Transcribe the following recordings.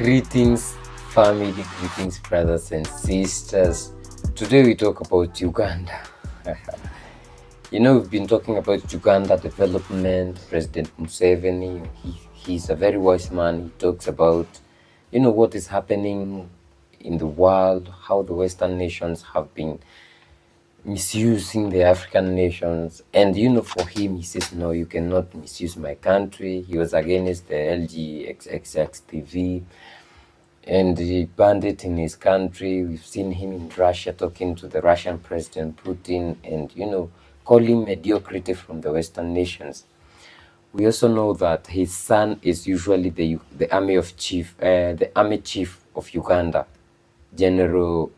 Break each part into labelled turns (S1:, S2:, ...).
S1: Greetings, family, greetings, brothers and sisters. Today we talk about Uganda. We've been talking about Uganda development. President Museveni, he's a very wise man. He talks about, what is happening in the world, how the Western nations have been misusing the African nations. And, for him, he says, no, you cannot misuse my country. He was against the LGXXX TV. And he banned it in his country. We've seen him in Russia talking to the Russian President Putin and, calling mediocrity from the Western nations. We also know that his son is usually the army chief of Uganda, General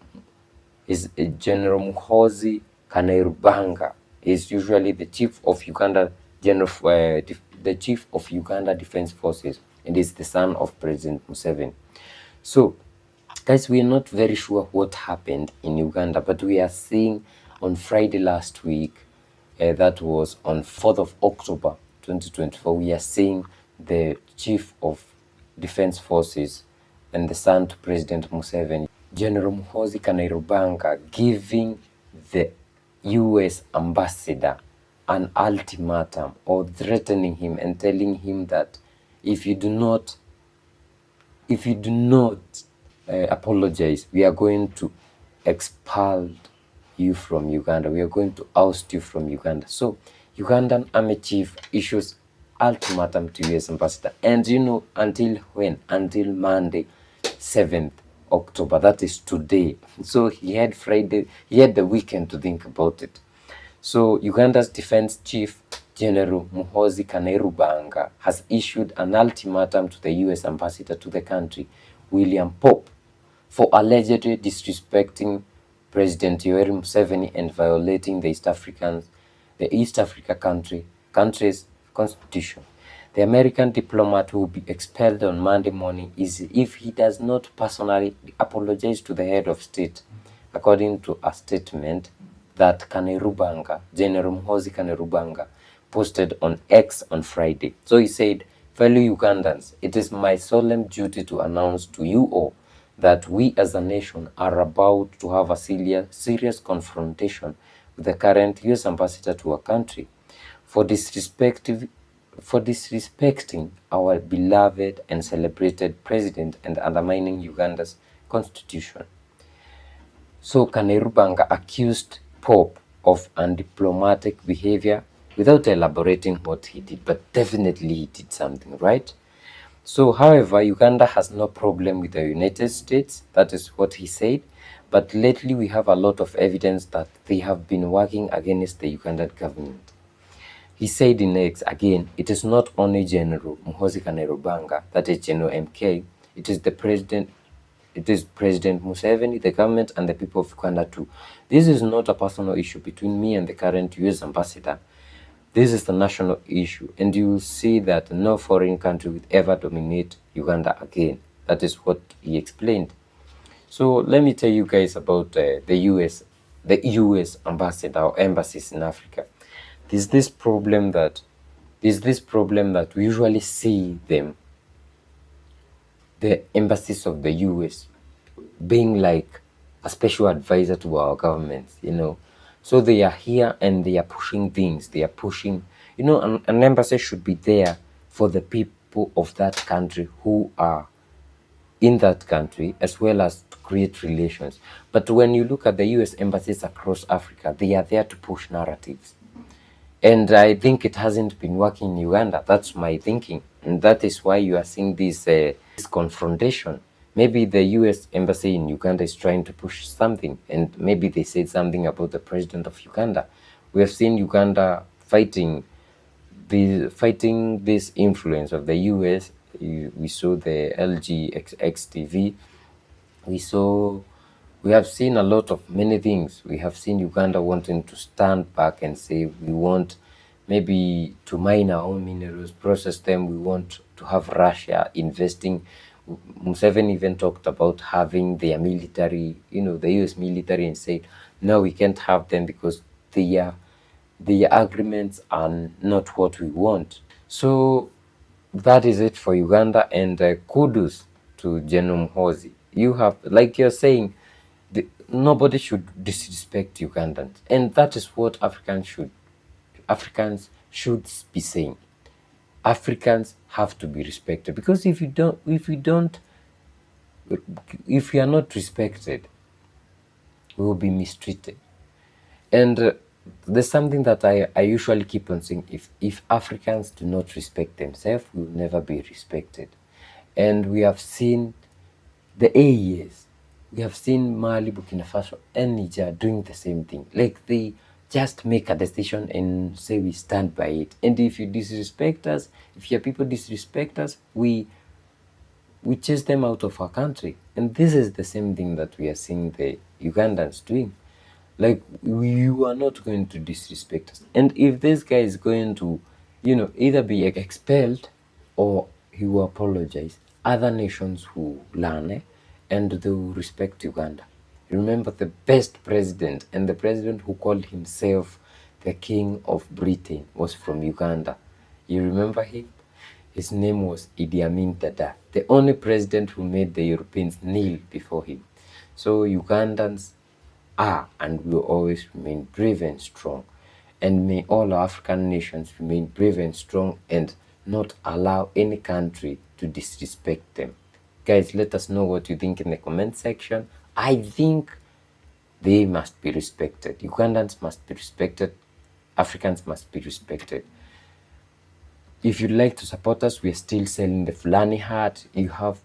S1: Muhoozi Kainerugaba is usually the chief of Uganda, the chief of Uganda Defense Forces, and is the son of President Museveni. So, guys, we are not very sure what happened in Uganda, but we are seeing on Friday last week, that was on 4th of October 2024, we are seeing the chief of defense forces and the son to President Museveni, General Muhoozi Kainerugaba, giving the US ambassador an ultimatum or threatening him and telling him that if you do not apologize, we are going to expel you from Uganda. We are going to oust you from Uganda. So Ugandan army chief issues ultimatum to US ambassador. And until when? Until Monday, 7th October. That is today. So he had the weekend to think about it. So Uganda's defense chief, General Muhoozi Kainerugaba, has issued an ultimatum to the US ambassador to the country, William Popp, for allegedly disrespecting President Yoweri Museveni and violating the East Africa country's constitution. The American diplomat who will be expelled on Monday morning is if he does not personally apologize to the head of state, according to a statement that General Muhoozi Kainerugaba, posted on X on Friday. So he said, fellow Ugandans, it is my solemn duty to announce to you all that we as a nation are about to have a serious confrontation with the current US ambassador to our country for disrespecting our beloved and celebrated president and undermining Uganda's constitution. So Kainerugaba accused Popp of undiplomatic behavior without elaborating what he did, but definitely he did something, right? So, however, Uganda has no problem with the United States. That is what he said. But lately we have a lot of evidence that they have been working against the Ugandan government. He said in X, again, it is not only General Muhoozi Kainerugaba, that is General MK, it is President Museveni, the government, and the people of Uganda too. This is not a personal issue between me and the current US ambassador. This is the national issue, and you will see that no foreign country will ever dominate Uganda again. That is what he explained. So let me tell you guys about the US ambassador or embassies in Africa. There's this problem that we usually see them, the embassies of the US, being like a special advisor to our governments, So they are here and they are pushing things. They are pushing, an embassy should be there for the people of that country who are in that country, as well as to create relations. But when you look at the US embassies across Africa, they are there to push narratives. And I think it hasn't been working in Uganda. That's my thinking. And that is why you are seeing this confrontation. Maybe the US embassy in Uganda is trying to push something, and maybe they said something about the president of Uganda. We have seen Uganda fighting this influence of the US. We saw the LGXX TV. We have seen a lot of many things. We have seen Uganda wanting to stand back and say we want maybe to mine our own minerals, process them. We want to have Russia investing. Museveni even talked about having their military, the US military, and said, no, we can't have them because their agreements are not what we want. So that is it for Uganda, and kudos to General Muhoozi. You have, like you're saying, nobody should disrespect Ugandans, and that is what Africans should be saying. Africans have to be respected, because if we are not respected, we will be mistreated. And there's something that I usually keep on saying: if Africans do not respect themselves, we will never be respected. And we have seen the AES, we have seen Mali, Burkina Faso, and Niger doing the same thing. Like, they just make a decision and say we stand by it. And if you disrespect us, if your people disrespect us, we chase them out of our country. And this is the same thing that we are seeing the Ugandans doing. Like, you are not going to disrespect us. And if this guy is going to, either be expelled or he will apologize, other nations will learn, and they will respect Uganda. Remember, the best president, and the president who called himself the King of Britain, was from Uganda. You remember him? His name was Idi Amin Dada, the only president who made the Europeans kneel before him. So Ugandans are and will always remain brave and strong. And may all African nations remain brave and strong and not allow any country to disrespect them. Guys, let us know what you think in the comment section. I think they must be respected. Ugandans must be respected. Africans must be respected. If you'd like to support us, we are still selling the Fulani hat. We have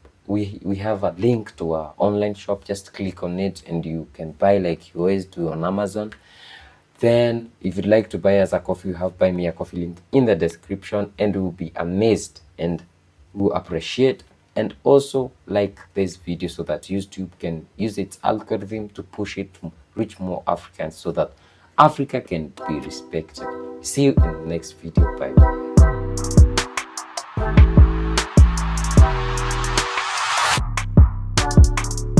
S1: a link to our online shop. Just click on it and you can buy like you always do on Amazon. Then if you'd like to buy us a coffee, we have Buy Me a Coffee link in the description, and we'll be amazed and we'll appreciate. And also like this video so that YouTube can use its algorithm to push it to reach more Africans so that Africa can be respected. See you in the next video. Bye.